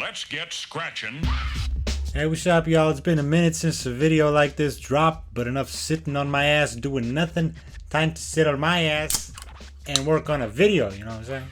Let's get scratching. Hey, what's up, y'all? It's been a minute since a video like this dropped, but enough sitting on my ass doing nothing. Time to sit on my ass and work on a video, you know what I'm saying?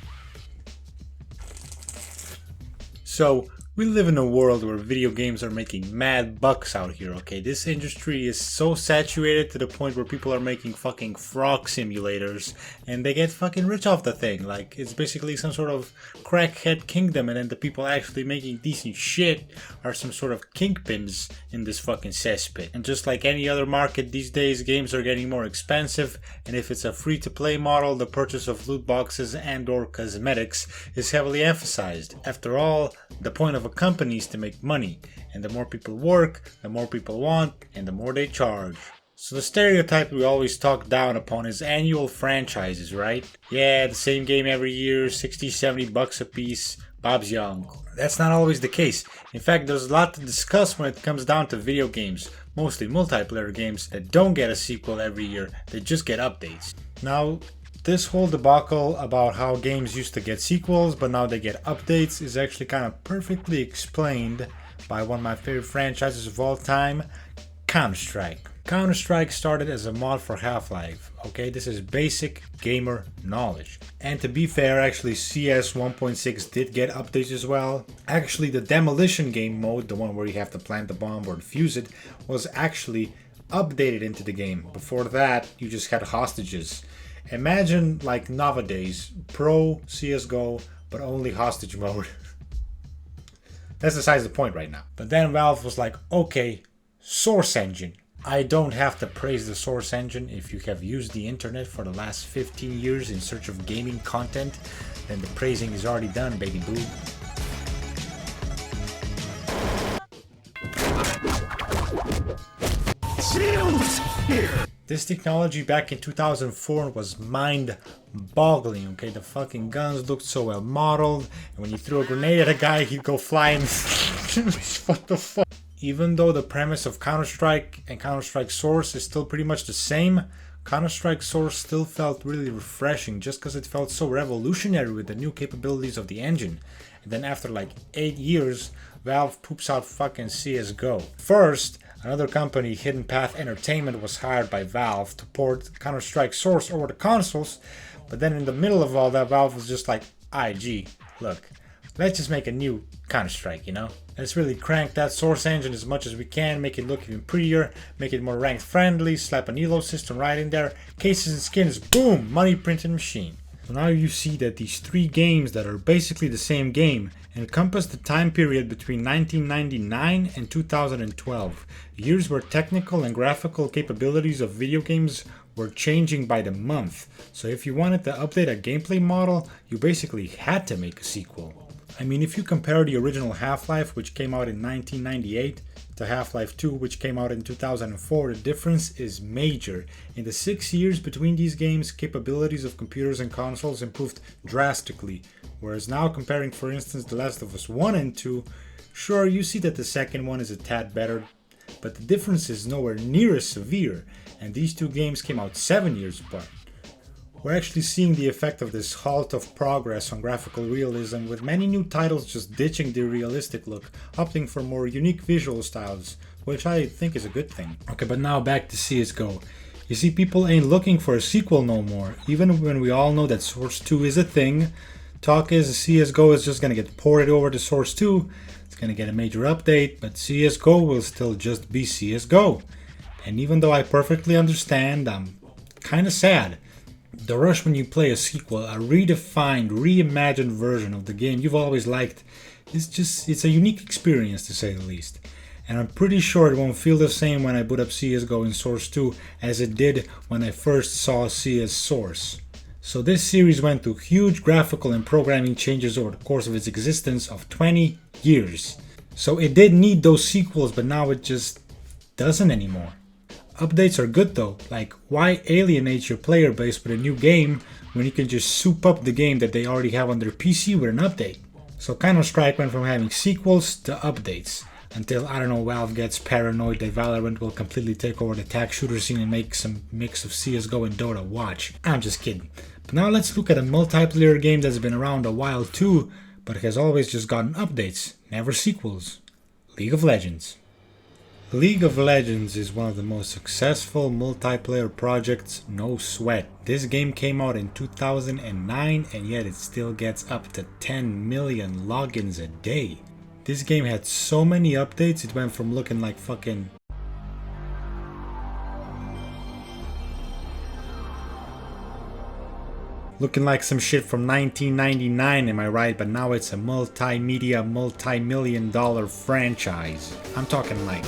So, we live in a world where video games are making mad bucks out here, okay? This industry is so saturated to the point where people are making fucking frog simulators and they get fucking rich off the thing. Like, it's basically some sort of crackhead kingdom, and then the people actually making decent shit are some sort of kingpins in this fucking cesspit. And just like any other market these days, games are getting more expensive, and if it's a free-to-play model, the purchase of loot boxes and or cosmetics is heavily emphasized. After all, the point of a company is to make money, and the more people work, the more people want, and the more they charge. So the stereotype we always talk down upon is annual franchises, right? Yeah, the same game every year, 60-70 bucks a piece, Bob's your uncle. That's not always the case. In fact, there's a lot to discuss when it comes down to video games, mostly multiplayer games that don't get a sequel every year, they just get updates. Now, this whole debacle about how games used to get sequels but now they get updates is actually kind of perfectly explained by one of my favorite franchises of all time, Counter-Strike. Counter-Strike started as a mod for Half-Life, okay? This is basic gamer knowledge. And to be fair, actually CS 1.6 did get updates as well. Actually, the demolition game mode, the one where you have to plant the bomb or defuse it, was actually updated into the game. Before that, you just had hostages. Imagine like nowadays, pro CSGO, but only hostage mode. That's besides the point right now. But then Valve was like, okay, Source Engine. I don't have to praise the Source Engine. If you have used the internet for the last 15 years in search of gaming content, then the praising is already done, baby boo. Shields here! This technology back in 2004 was mind-boggling, okay? The fucking guns looked so well modeled, and when you threw a grenade at a guy, he'd go flying. What the fuck? Even though the premise of Counter-Strike and Counter-Strike Source is still pretty much the same, Counter-Strike Source still felt really refreshing just because it felt so revolutionary with the new capabilities of the engine. And then after like 8 years, Valve poops out fucking CSGO. First, another company, Hidden Path Entertainment, was hired by Valve to port Counter-Strike Source over the consoles, but then in the middle of all that, Valve was just like, IG, look, let's just make a new Counter-Strike, you know? Let's really crank that Source engine as much as we can, make it look even prettier, make it more ranked friendly, slap an elo system right in there, cases and skins, boom, money printing machine. So now you see that these three games that are basically the same game encompass the time period between 1999 and 2012, years where technical and graphical capabilities of video games were changing by the month. So if you wanted to update a gameplay model, you basically had to make a sequel. I mean, if you compare the original Half-Life, which came out in 1998, to Half-Life 2, which came out in 2004, the difference is major. In the 6 years between these games, capabilities of computers and consoles improved drastically. Whereas now, comparing for instance The Last of Us 1 and 2, sure, you see that the second one is a tad better, but the difference is nowhere near as severe, and these two games came out 7 years apart. We're actually seeing the effect of this halt of progress on graphical realism, with many new titles just ditching the realistic look, opting for more unique visual styles, which I think is a good thing. Okay, but now back to CSGO. You see, people ain't looking for a sequel no more, even when we all know that Source 2 is a thing. Talk is CSGO is just gonna get ported over to Source 2, it's gonna get a major update, but CSGO will still just be CSGO. And even though I perfectly understand, I'm kinda sad. The rush when you play a sequel, a redefined, reimagined version of the game you've always liked, it's a unique experience to say the least. And I'm pretty sure it won't feel the same when I boot up CSGO in Source 2 as it did when I first saw CS Source. So this series went through huge graphical and programming changes over the course of its existence of 20 years. So it did need those sequels, but now it just doesn't anymore. Updates are good though, like why alienate your player base with a new game when you can just soup up the game that they already have on their PC with an update? So Counter-Strike went from having sequels to updates, until, I don't know, Valve gets paranoid that Valorant will completely take over the tag shooter scene and make some mix of CSGO and Dota. Watch. I'm just kidding. But now let's look at a multiplayer game that's been around a while too, but has always just gotten updates, never sequels. League of Legends. League of Legends is one of the most successful multiplayer projects, no sweat. This game came out in 2009 and yet it still gets up to 10 million logins a day. This game had so many updates, it went from looking like fucking looking like some shit from 1999, am I right? But now it's a multimedia, multi-million-dollar franchise. I'm talking like...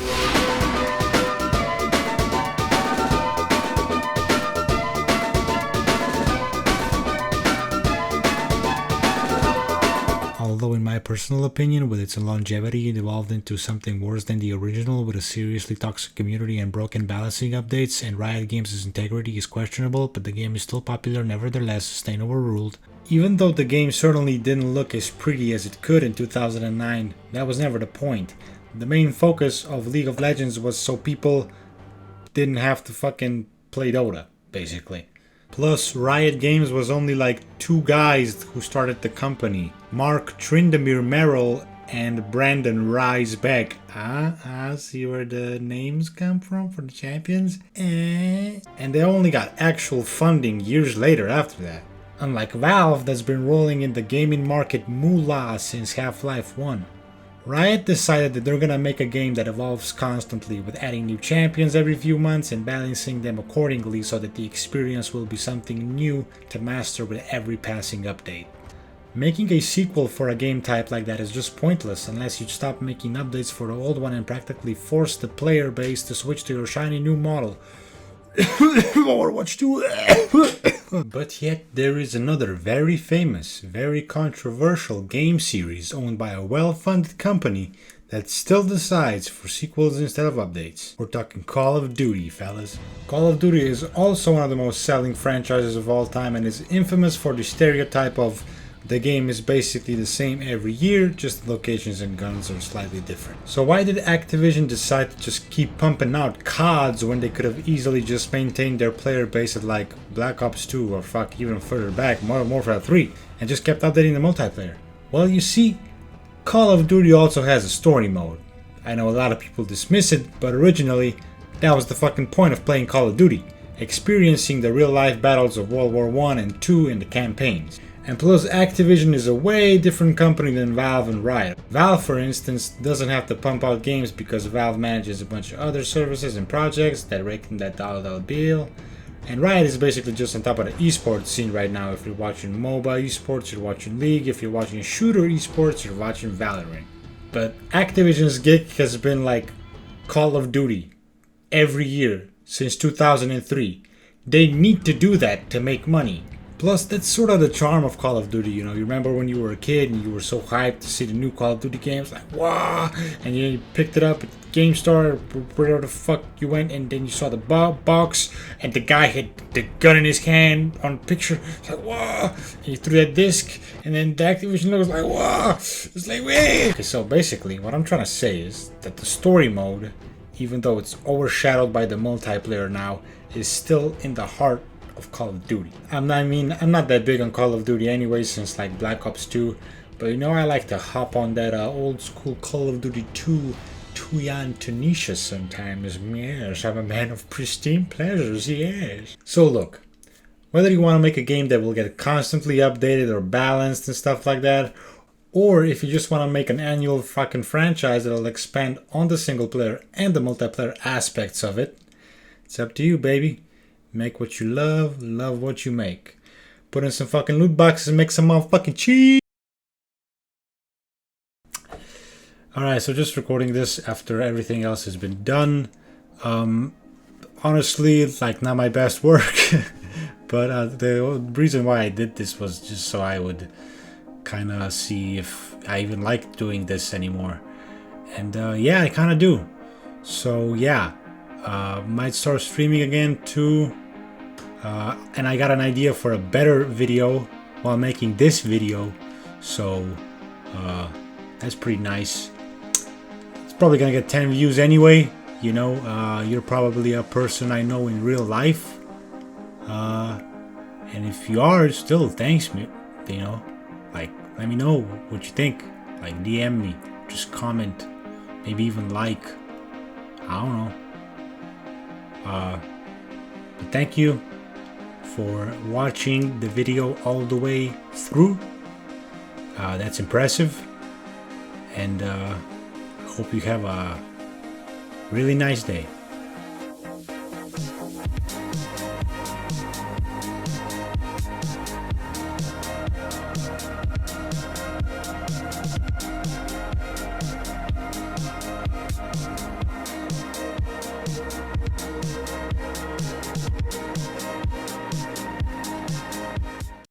Although in my personal opinion, with its longevity, it evolved into something worse than the original with a seriously toxic community and broken balancing updates, and Riot Games' integrity is questionable, but the game is still popular nevertheless, staying overruled. Even though the game certainly didn't look as pretty as it could in 2009, that was never the point. The main focus of League of Legends was so people didn't have to fucking play Dota, basically. Plus, Riot Games was only like two guys who started the company. Mark Tryndamere Merrill and Brandon Risebeck. See where the names come from for the champions? And they only got actual funding years later after that. Unlike Valve that's been rolling in the gaming market moolah since Half-Life 1. Riot decided that they're gonna make a game that evolves constantly, with adding new champions every few months and balancing them accordingly so that the experience will be something new to master with every passing update. Making a sequel for a game type like that is just pointless unless you stop making updates for the old one and practically force the player base to switch to your shiny new model. Overwatch 2. But yet there is another very famous, very controversial game series owned by a well-funded company that still decides for sequels instead of updates. We're talking Call of Duty, fellas. Call of Duty is also one of the most selling franchises of all time and is infamous for the stereotype of the game is basically the same every year, just the locations and guns are slightly different. So why did Activision decide to just keep pumping out CODs when they could have easily just maintained their player base at like Black Ops 2 or fuck even further back, Modern Warfare 3, and just kept updating the multiplayer? Well, you see, Call of Duty also has a story mode. I know a lot of people dismiss it, but originally, that was the fucking point of playing Call of Duty, experiencing the real life battles of World War I and II in the campaigns. And plus, Activision is a way different company than Valve and Riot. Valve, for instance, doesn't have to pump out games because Valve manages a bunch of other services and projects that rake in that dollar bill. And Riot is basically just on top of the esports scene right now. If you're watching MOBA esports, you're watching League. If you're watching shooter esports, you're watching Valorant. But Activision's gig has been like Call of Duty every year since 2003. They need to do that to make money. Plus, that's sort of the charm of Call of Duty, you know. You remember when you were a kid and you were so hyped to see the new Call of Duty games, like, wow! And you picked it up at GameStar, or wherever the fuck you went, and then you saw the box, and the guy had the gun in his hand on the picture. It's like, wow! And you threw that disc, and then the Activision logo was like, wow! It's like, wait! Okay, so basically, what I'm trying to say is that the story mode, even though it's overshadowed by the multiplayer now, is still in the heart of Call of Duty. I'm not that big on Call of Duty anyway, since like Black Ops 2, but you know, I like to hop on that old school Call of Duty 2 Tuyan Tunisia sometimes. Yes, I'm a man of pristine pleasures, yes. So look, whether you want to make a game that will get constantly updated or balanced and stuff like that, or if you just want to make an annual fucking franchise that'll expand on the single player and the multiplayer aspects of it, it's up to you, baby. Make what you love what you make. Put in some fucking loot boxes and make some motherfucking cheese. Alright, so just recording this after everything else has been done. Honestly, it's like not my best work. But the reason why I did this was just so I would kind of see if I even like doing this anymore. And yeah, I kind of do. So yeah, might start streaming again too. And I got an idea for a better video while making this video, so that's pretty nice. It's probably gonna get 10 views anyway, you know. You're probably a person I know in real life, and if you are, still thanks me, you know, like let me know what you think. Like, DM me, just comment, maybe even like. I don't know. But thank you for watching the video all the way through. That's impressive. And hope you have a really nice day.